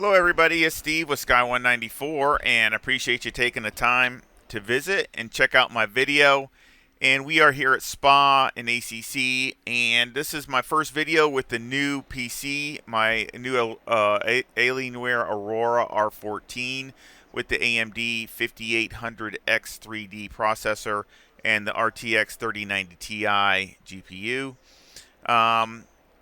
Hello, everybody. It's Steve with Sky194, and appreciate you taking the time to visit and check out my video. And we are here at Spa in ACC, and this is my first video with the new PC, my new Alienware Aurora R14 with the AMD 5800X 3D processor and the RTX 3090 Ti GPU.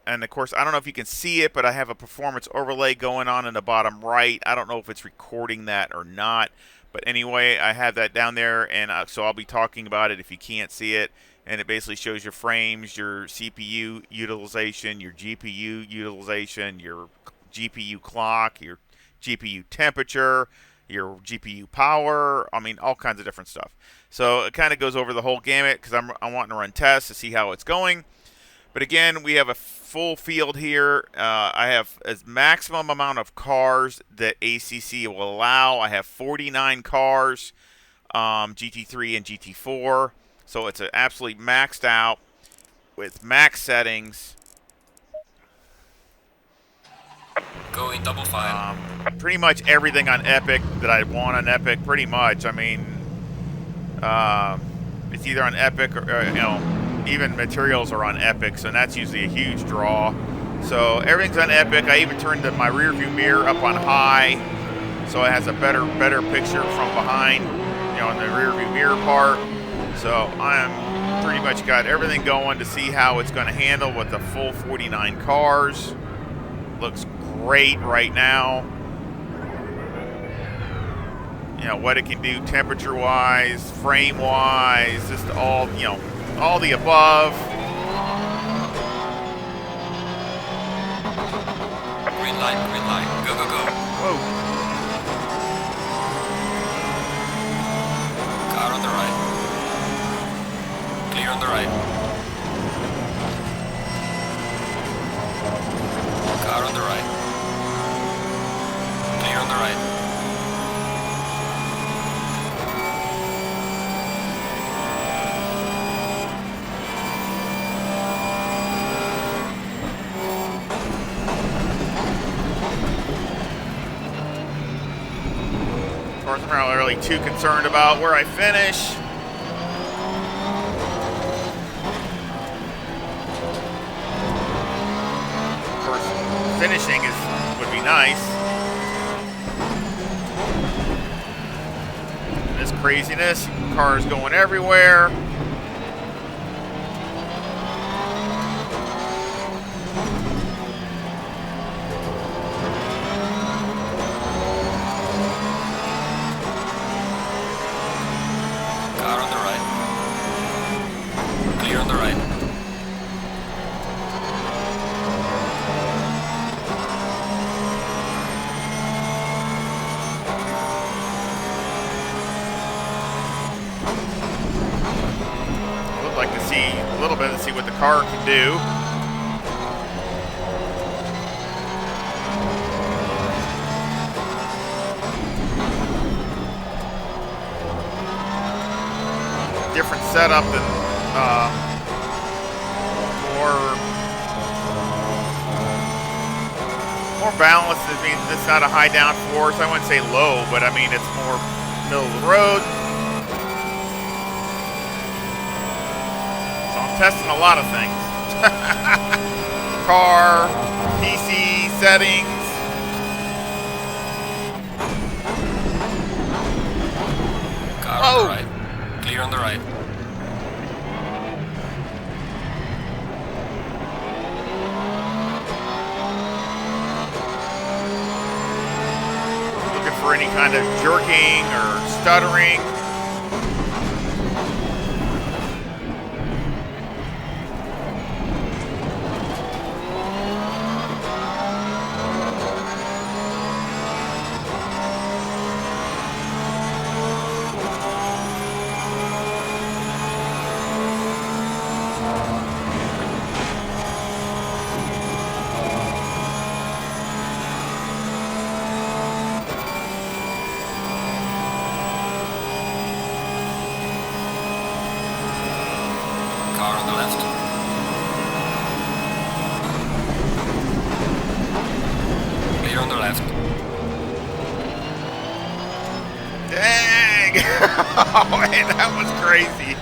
And of course, I don't know if you can see it, but I have a performance overlay going on in the bottom right. I don't know if it's recording that or not. But anyway, I have that down there, and so I'll be talking about it if you can't see it. And it basically shows your frames, your CPU utilization, your GPU utilization, your GPU clock, your GPU temperature, your GPU power. I mean, all kinds of different stuff. So it kind of goes over the whole gamut because I'm wanting to run tests to see how it's going. But again, we have a full field here. I have a maximum amount of cars that ACC will allow. I have 49 cars, GT3 and GT4. So it's absolutely maxed out with max settings. Going double file. Pretty much everything on Epic that I want on Epic, pretty much. I mean, it's either on Epic or, even materials are on Epic, so that's usually a huge draw. So everything's on Epic. I even turned my rear view mirror up on high, so it has a better picture from behind, in the rear view mirror part. So I'm pretty much got everything going to see how it's going to handle with the full 49 cars. Looks great right now. What it can do temperature-wise, frame-wise, just all the above. Green light, go, go, go. Whoa. Car on the right. Clear on the right. Car on the right. Clear on the right. I'm not really too concerned about where I finish. Of course, finishing would be nice. This craziness, cars going everywhere. On the right. I would like to see a little bit to see what the car can do. Different setup than more balanced. I mean, it's not a high downforce. I wouldn't say low, but I mean it's more middle of the road. So I'm testing a lot of things. Car, PC, settings. Car on the right. Clear on the right. For any kind of jerking or stuttering. Oh, man, that was crazy.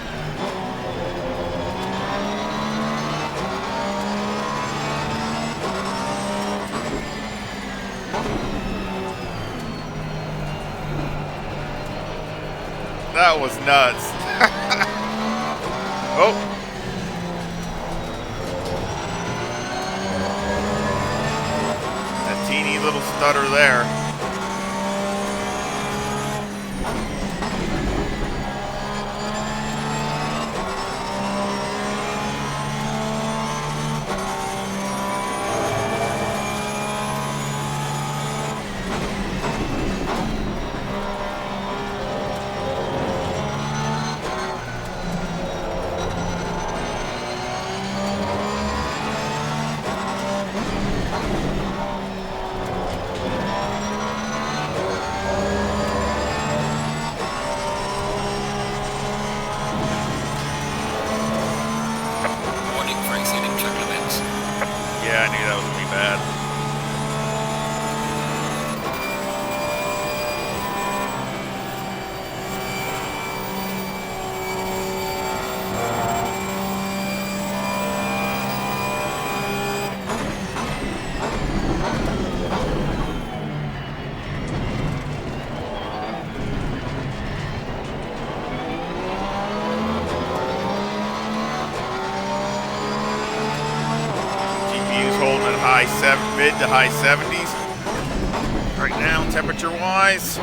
That was nuts. Oh. That teeny little stutter there. Yeah, I knew that was going to be bad. Mid to high 70s right now, temperature wise.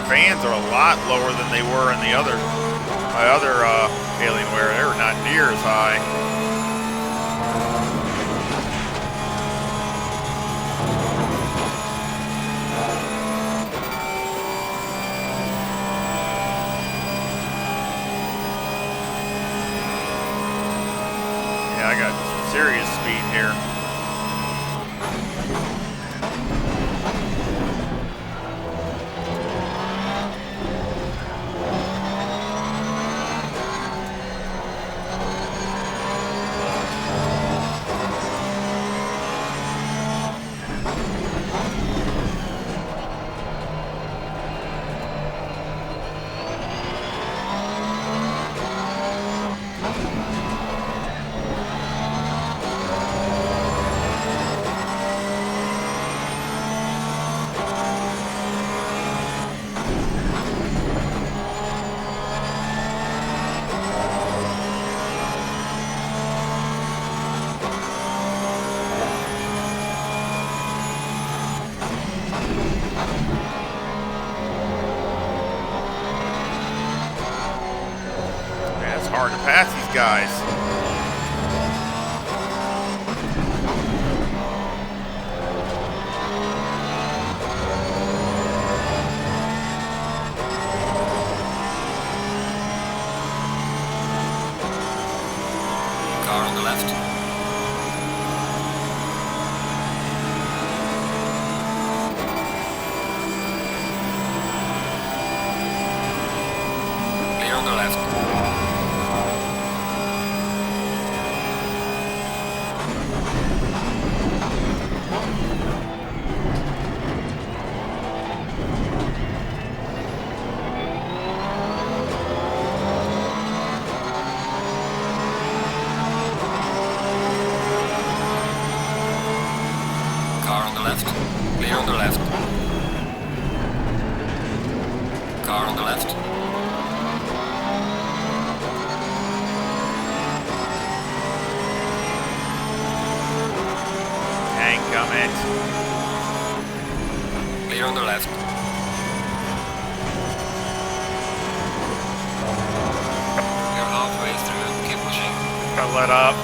Fans are a lot lower than they were in my other Alienware. They were not near as high. I got some serious speed here. Hard to pass these guys. Car on the left. Clear on the left. Car on the left. Clear on the left. Car on the left. Tank coming. Clear on the left. We're halfway through. Keep pushing. I'll let up.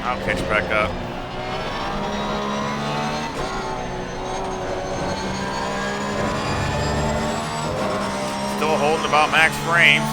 I'll catch back up. Still holding about max frames.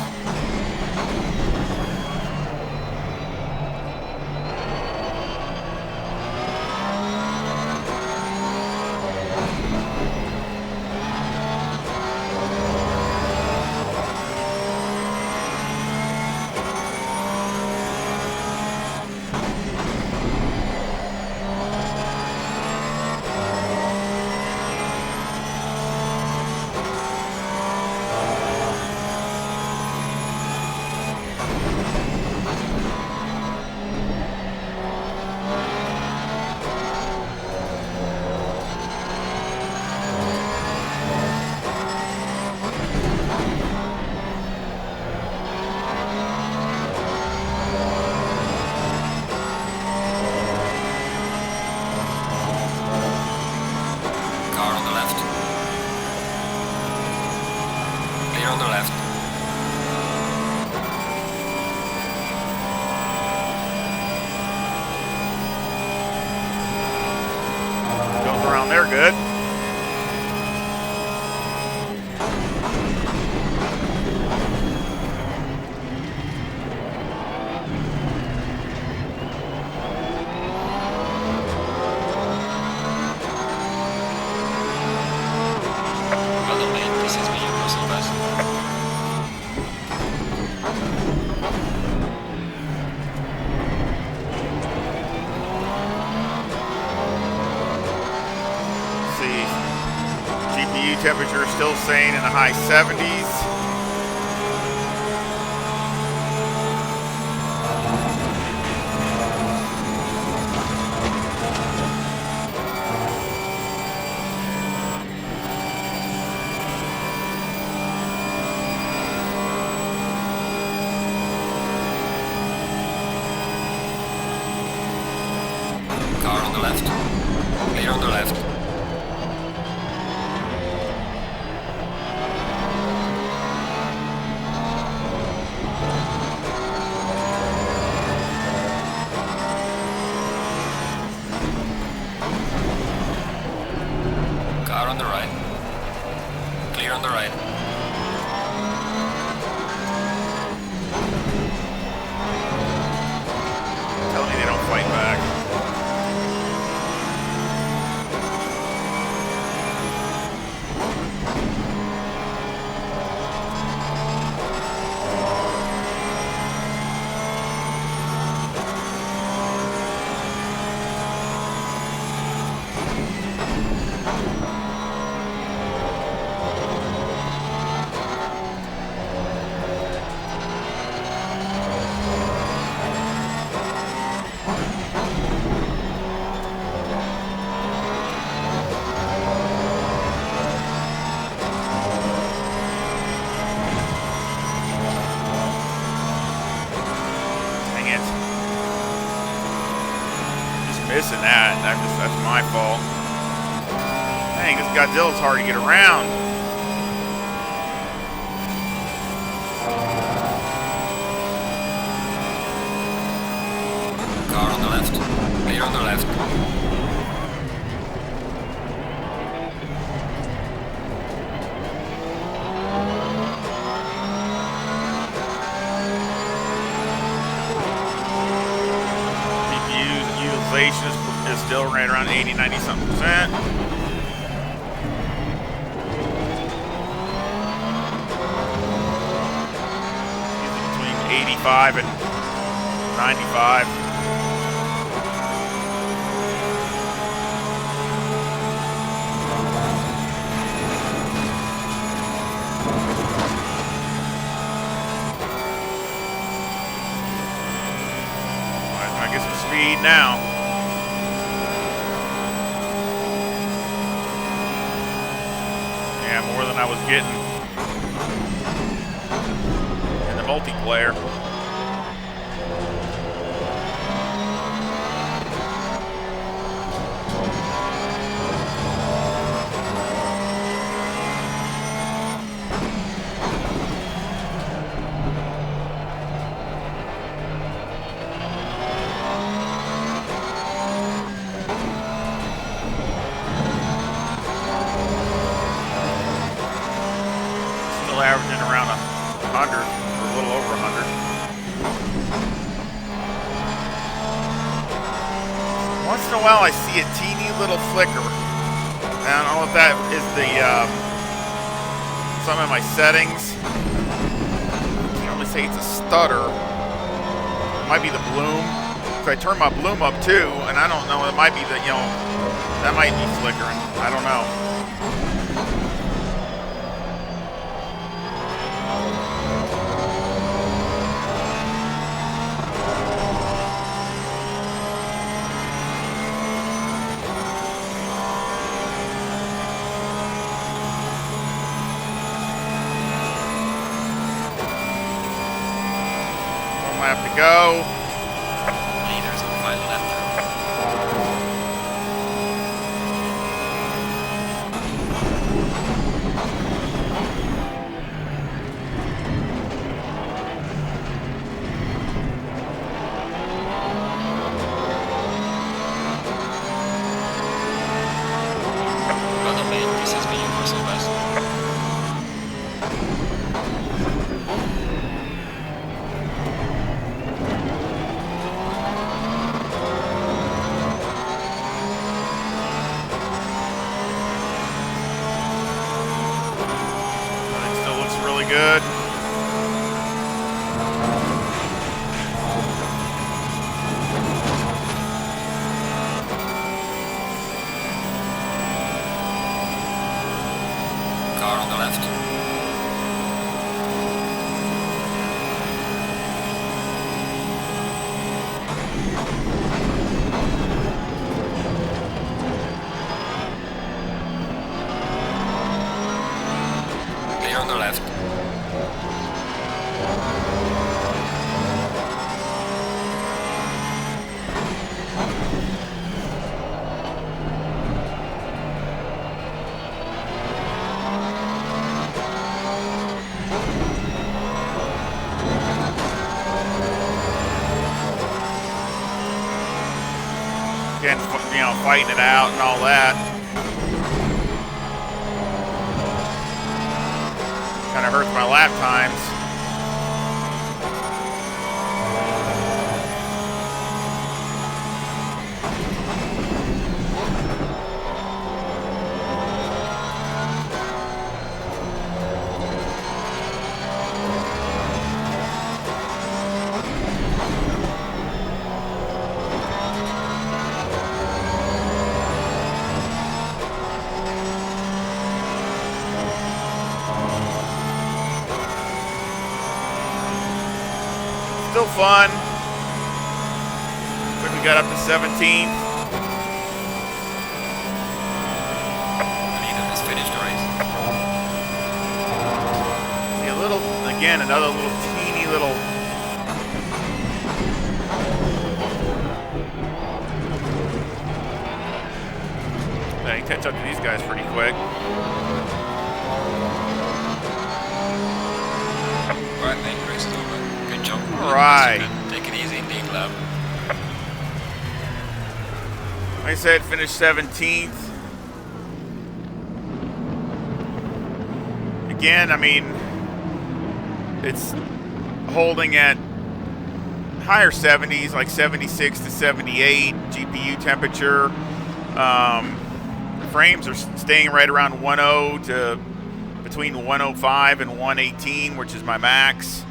still saying in the high 70s. Car on the left. Clear on the left. Car on the right. Clear on the right. Tell me they don't fight back. Missing that. That's my fault. Dang, this Godzilla's hard to get around. Car on the left. Clear on the left. Is still right around 80, 90 something percent. Between 85 and 95. I get some speed now. More than I was getting in the multiplayer. Averaging around 100, or a little over 100. Once in a while I see a teeny little flicker. And I don't know if that is the some of my settings. I can't really say it's a stutter. It might be the bloom. Because I turn my bloom up too, and I don't know, it might be the, that might be flickering. I don't know. Have to go. Leaders on the final lap Well done, mate. This has been your personal best. again, you know, fighting it out and all that. Kind of hurts my lap times. Still fun. We got up to 17th. Leader has finished the race. See a little, again, another little teeny little. Yeah, you catch up to these guys pretty quick. Right, mate, race is over. Good job. All right. Take it easy indeed, love. Like I said, finished 17th. Again, I mean, it's holding at higher 70s, like 76 to 78 GPU temperature. Frames are staying right around 1.0 to between 105 and 118, which is my max.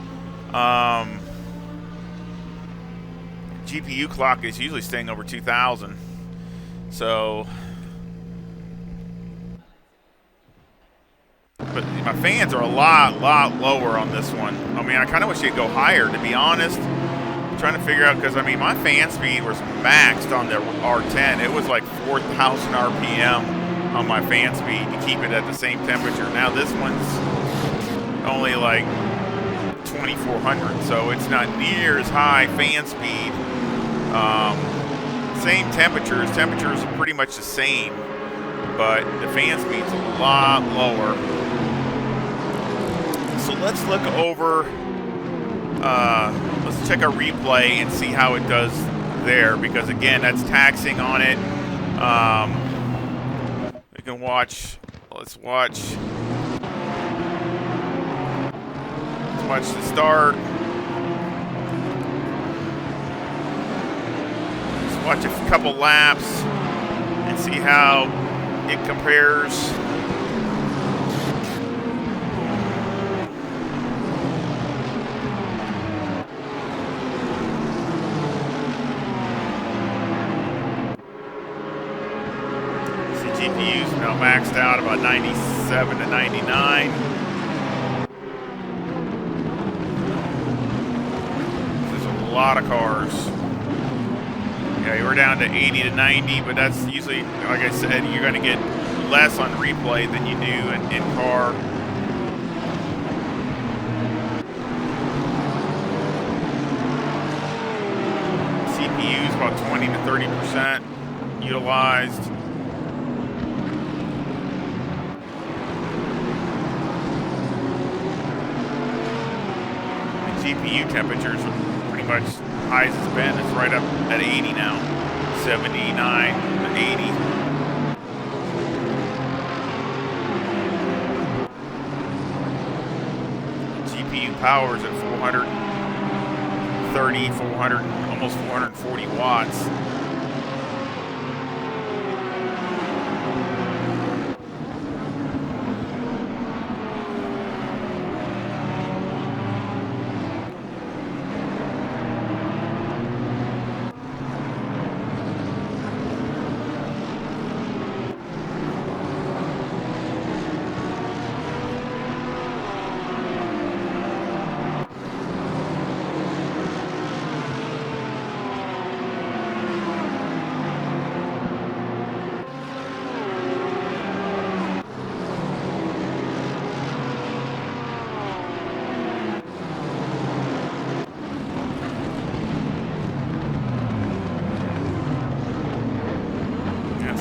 GPU clock is usually staying over 2,000. So, but my fans are a lot lower on this one. I mean, I kind of wish they'd go higher, to be honest. I'm trying to figure out, because I mean, my fan speed was maxed on the R10. It was like 4,000 RPM on my fan speed to keep it at the same temperature. Now this one's only like 2,400, so it's not near as high fan speed. Same temperatures are pretty much the same, but the fan speed's a lot lower. So let's look over, let's check a replay and see how it does there, because again, that's taxing on it. We can watch, let's watch the start. Watch a couple laps and see how it compares. See, GPU's now maxed out about 97 to 99. There's a lot of cars. Yeah, we're down to 80 to 90, but that's usually, like I said, you're going to get less on replay than you do in car. CPU is about 20 to 30% utilized. The GPU temperatures are pretty much high as it's been. It's right up at 80 now, 79 to 80. GPU power is at 430, 400, almost 440 watts.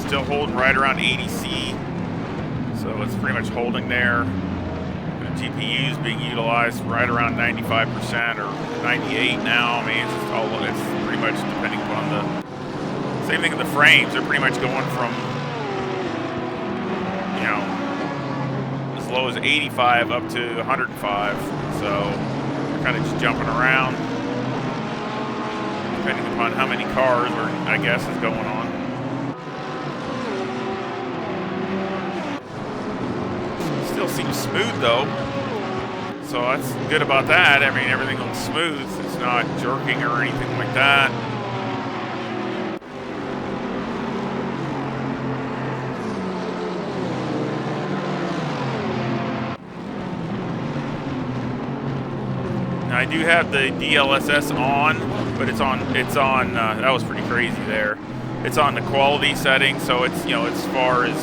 Still holding right around 80C, so it's pretty much holding there. The GPU is being utilized right around 95% or 98 now. I mean, it's just all, it's pretty much depending upon the Same thing with the frames. They're pretty much going from, you know, as low as 85 up to 105. So they're kind of just jumping around, depending upon how many cars, or I guess, is going on. Still seems smooth though, so that's good about that. I mean, everything looks smooth. It's not jerking or anything like that. Now, I do have the DLSS on, but it's on. That was pretty crazy there. It's on the quality setting, so it's, you know, as far as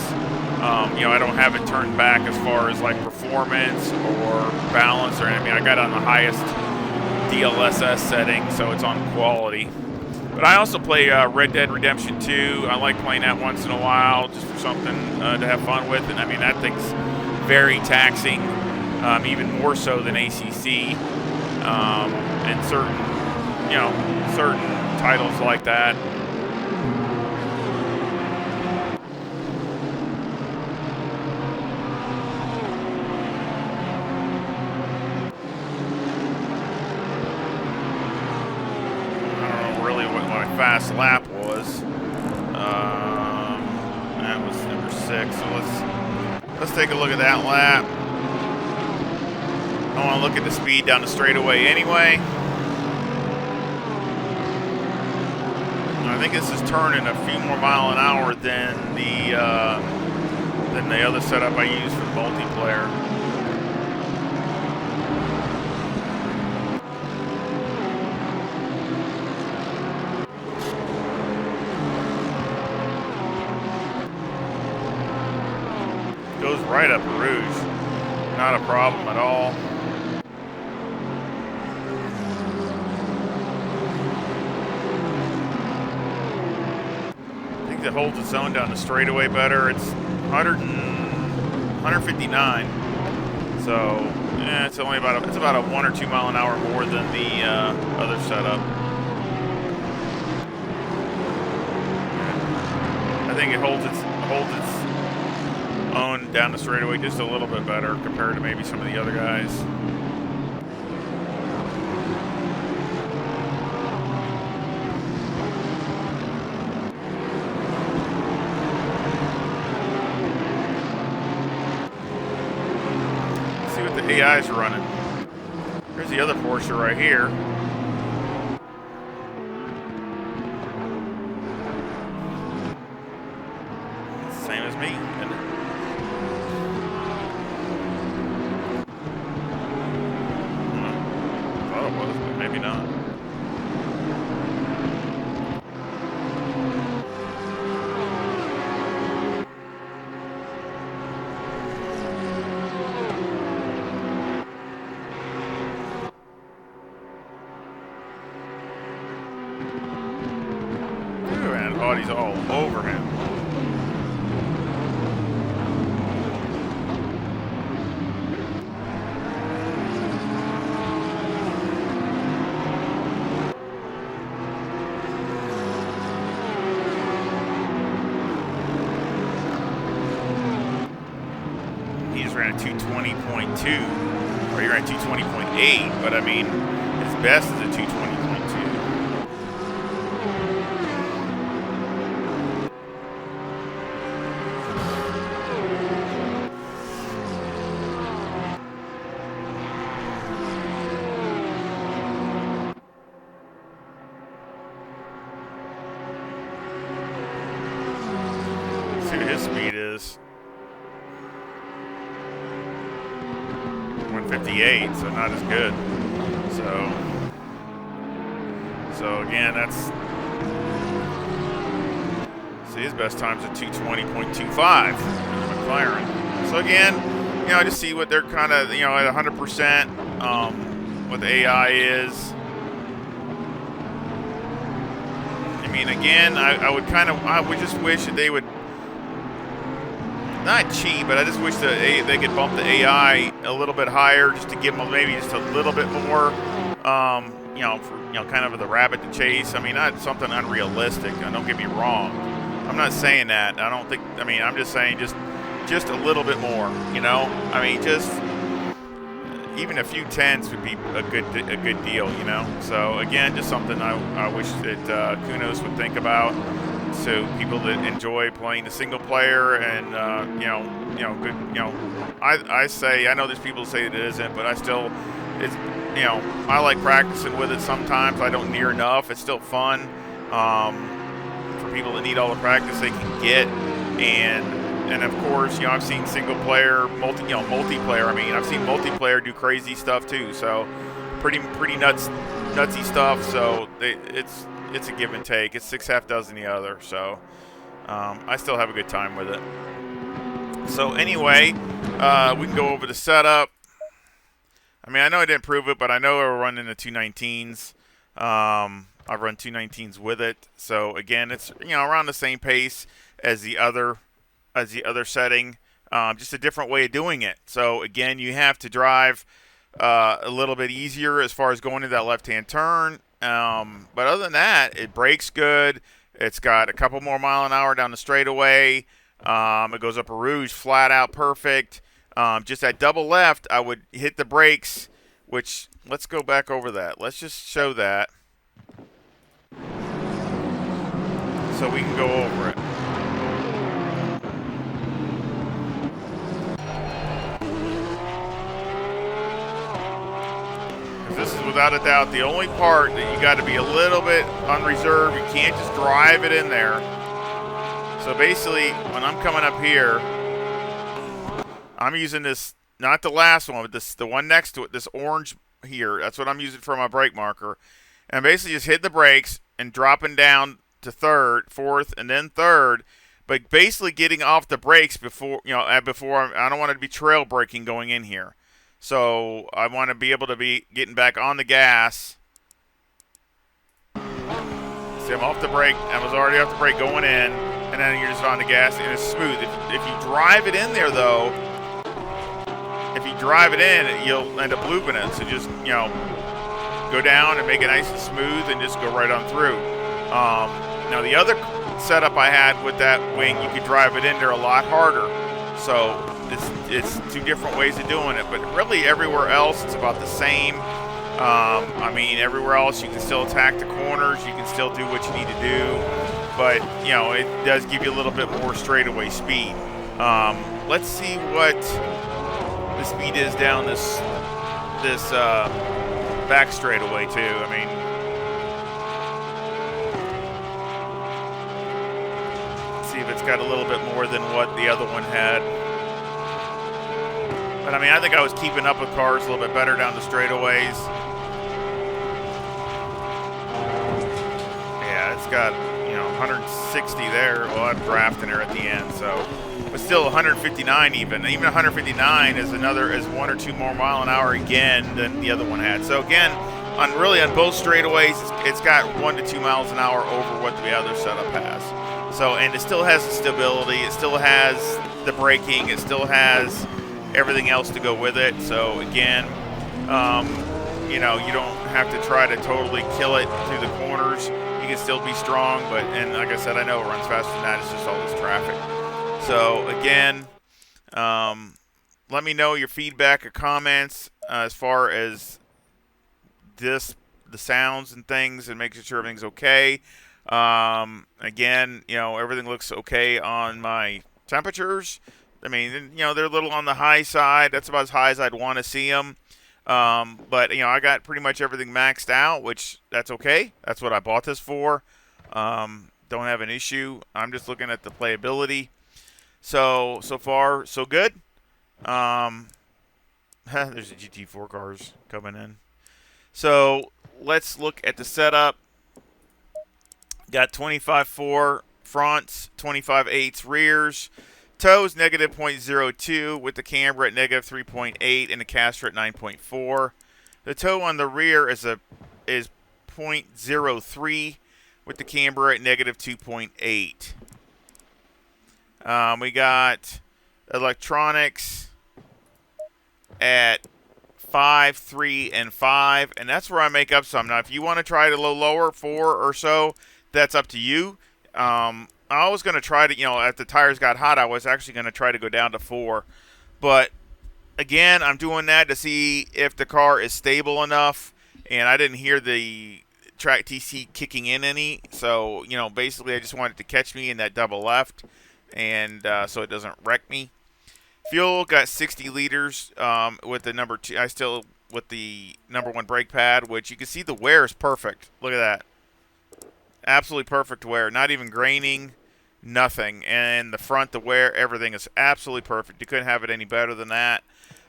you know, I don't have it turned back as far as like performance or balance or anything. I got it on the highest DLSS setting, so it's on quality. But I also play Red Dead Redemption 2. I like playing that once in a while, just for something to have fun with. And I mean, that thing's very taxing, even more so than ACC. And certain, you know, certain titles like that. Fast lap was. That was number 6. So let's take a look at that lap. I want to look at the speed down the straightaway anyway. I think this is turning a few more mile an hour than the other setup I use for multiplayer. Goes right up Rouge. Not a problem at all. I think it holds its own down the straightaway better. It's 159. So yeah, it's only about it's about a 1 or 2 mile an hour more than the other setup. I think it holds its own down the straightaway just a little bit better compared to maybe some of the other guys. Let's see what the AI is running. Here's the other Porsche right here. Same as me. Maybe not. Ooh, and Audie's all over him. Ran a 220.2, or he ran 220.8, but I mean, his best is a 220.2. Let's see what his speed is. 158, so not as good. So again, that's, see, his best time's at 220.25 McLaren. So again, you know, I just see what they're kind of, you know, at 100%, what the AI is. I mean, again, I would just wish that they would not cheat, but I just wish that they could bump the AI a little bit higher, just to give them maybe just a little bit more, kind of the rabbit to chase. I mean, not something unrealistic. Don't get me wrong. I'm not saying that. I don't think. I mean, I'm just saying just a little bit more. You know. I mean, just even a few tenths would be a good deal. You know. So again, just something I wish that Kunos would think about. So people that enjoy playing the single player and good. I say, I know there's people who say that it isn't, but I still, it's, I like practicing with it sometimes. I don't near enough. It's still fun for people that need all the practice they can get. And of course, I've seen single player, multiplayer. I mean, I've seen multiplayer do crazy stuff too. So pretty nutsy stuff. So it's a give and take. It's 6 half dozen the other. So I still have a good time with it. So anyway, we can go over the setup. I mean, I know I didn't prove it, but I know we're running the 219s. I've run 219s with it. So again, it's around the same pace as the other setting, just a different way of doing it. So again, you have to drive a little bit easier as far as going to that left-hand turn. But other than that, it brakes good. It's got a couple more mile an hour down the straightaway. It goes up a rouge, flat out perfect. Just at double left, I would hit the brakes, which, let's go back over that. Let's just show that so we can go over it. This is without a doubt the only part that you got to be a little bit unreserved. You can't just drive it in there. So basically, when I'm coming up here, I'm using this, not the last one, but the one next to it, this orange here. That's what I'm using for my brake marker. And basically just hit the brakes and dropping down to third, fourth, and then third. But basically getting off the brakes before I don't want to be trail braking going in here. So I want to be able to be getting back on the gas. See, I'm off the brake. I was already off the brake going in. And then you're just on the gas, and it's smooth. If you drive it in there, though, if you drive it in, you'll end up looping it. So just, go down and make it nice and smooth and just go right on through. Now, the other setup I had with that wing, you could drive it in there a lot harder. So it's two different ways of doing it. But really, everywhere else, it's about the same. I mean, everywhere else, you can still attack the corners. You can still do what you need to do. But, it does give you a little bit more straightaway speed. Let's see what the speed is down this back straightaway, too. I mean, let's see if it's got a little bit more than what the other one had. But, I mean, I think I was keeping up with cars a little bit better down the straightaways. Yeah, it's got 160 there. Well, I'm drafting her at the end, so, but still 159 even 159 is is 1 or 2 more mile an hour again than the other one had. So again, on both straightaways, it's got 1 to 2 miles an hour over what the other setup has. So, and it still has the stability, it still has the braking, it still has everything else to go with it. So again, you don't have to try to totally kill it through the corners. You can still be strong, and like I said, I know it runs faster than that. It's just all this traffic. So again, let me know your feedback or comments as far as the sounds and things, and making sure everything's okay. Again, everything looks okay on my temperatures. I mean, they're a little on the high side. That's about as high as I'd want to see them. But, I got pretty much everything maxed out, which that's okay. That's what I bought this for. Don't have an issue. I'm just looking at the playability. So far, so good. There's the GT4 cars coming in. So let's look at the setup. Got 25.4 fronts, 25.8 rears. Toes negative 0.02 with the camber at negative 3.8 and the caster at 9.4. The toe on the rear is 0.03 with the camber at negative 2.8. We got electronics at 5, 3, and 5, and that's where I make up some. Now, if you want to try it a little lower, 4 or so, that's up to you. I was going to try to, as the tires got hot, I was actually going to try to go down to 4. But, again, I'm doing that to see if the car is stable enough, and I didn't hear the track TC kicking in any. So, basically I just want it to catch me in that double left, and so it doesn't wreck me. Fuel got 60 liters with the number 2. I still with the number 1 brake pad, which you can see the wear is perfect. Look at that. Absolutely perfect wear. Not even graining, nothing. And the front, the wear, everything is absolutely perfect. You couldn't have it any better than that.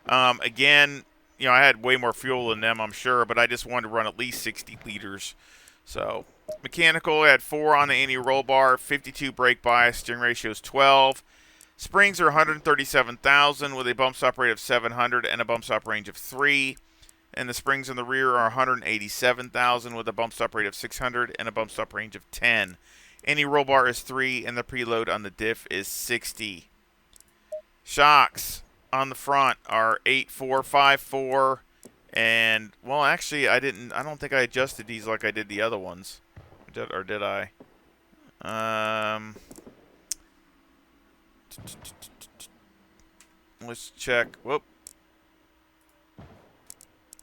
Again, I had way more fuel than them, I'm sure, but I just wanted to run at least 60 liters. So, mechanical, I had 4 on the anti-roll bar, 52 brake bias, steering ratio is 12. Springs are 137,000 with a bump stop rate of 700 and a bump stop range of 3. And the springs in the rear are 187,000 with a bump stop rate of 600 and a bump stop range of 10. Any roll bar is 3 and the preload on the diff is 60. Shocks on the front are 8454, and well, actually I don't think I adjusted these like I did the other ones. Or did I? Let's check. Whoop.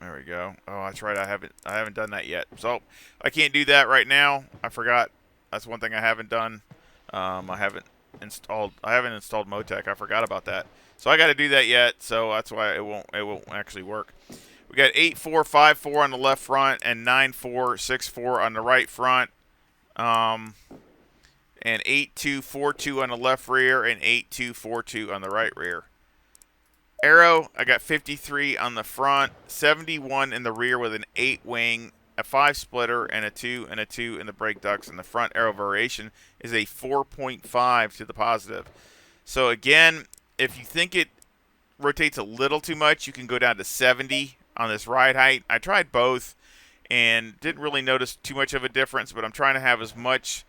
There we go. Oh, that's right. I haven't done that yet. So I can't do that right now. I forgot. That's one thing I haven't done. I haven't installed Motec. I forgot about that. So I got to do that yet. So that's why it won't actually work. We got 8454 on the left front and 9464 on the right front. And 8242 on the left rear and 8242 on the right rear. Aero, I got 53 on the front, 71 in the rear with an 8 wing, a 5 splitter, and a 2 and a 2 in the brake ducts. And the front aero variation is a 4.5 to the positive. So again, if you think it rotates a little too much, you can go down to 70 on this ride height. I tried both and didn't really notice too much of a difference, but I'm trying to have as much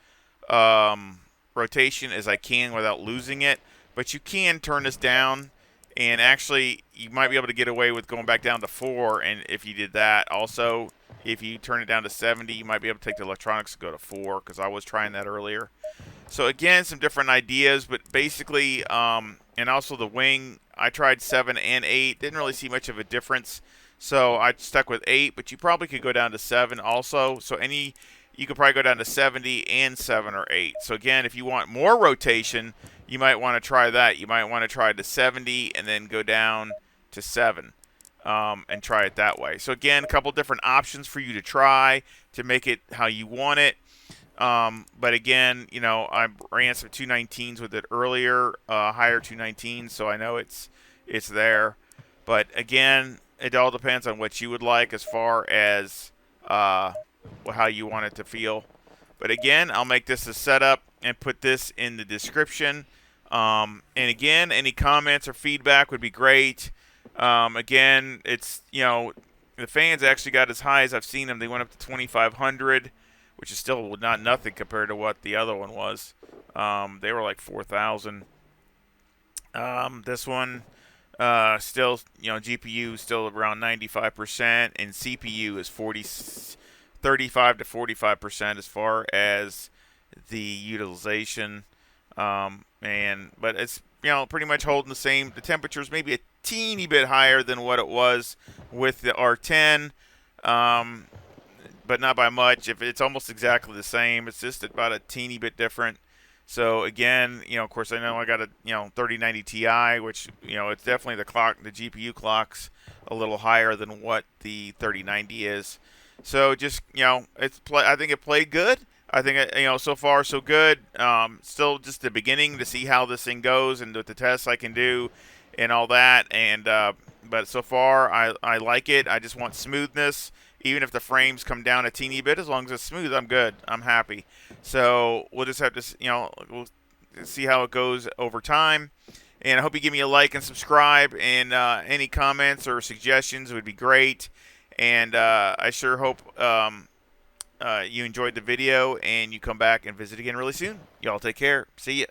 rotation as I can without losing it. But you can turn this down, and actually you might be able to get away with going back down to 4. And if you did that, also if you turn it down to 70, you might be able to take the electronics and go to 4, because I was trying that earlier. So again, some different ideas, but basically, and also the wing, I tried 7 and 8, didn't really see much of a difference. So I stuck with 8, but you probably could go down to 7 also. So you could probably go down to 70 and 7 or 8. So again, if you want more rotation, you might want to try that. You might want to try the 70 and then go down to 7 and try it that way. So again, a couple different options for you to try to make it how you want it. But again, I ran some 219s with it earlier, higher 219s, so I know it's there. But again, it all depends on what you would like as far as how you want it to feel. But again, I'll make this a setup and put this in the description. And again, any comments or feedback would be great. Again, it's, the fans actually got as high as I've seen them. They went up to 2,500, which is still not nothing compared to what the other one was. They were like 4,000. This one, still, GPU still around 95%, and CPU is 35 to 45% as far as the utilization. But it's, pretty much holding the same. The temperature's maybe a teeny bit higher than what it was with the R10, but not by much. If it's almost exactly the same, it's just about a teeny bit different. So again, of course, I know I got a 3090 Ti, which it's definitely the GPU clock's a little higher than what the 3090 is. So just I think it played good. I think so far so good. Still just the beginning to see how this thing goes and with the tests I can do and all that. And but so far I like it. I just want smoothness. Even if the frames come down a teeny bit, as long as it's smooth, I'm good. I'm happy. So we'll just have to we'll see how it goes over time. And I hope you give me a like and subscribe. And any comments or suggestions would be great. And I sure hope you enjoyed the video and you come back and visit again really soon. Y'all take care. See ya.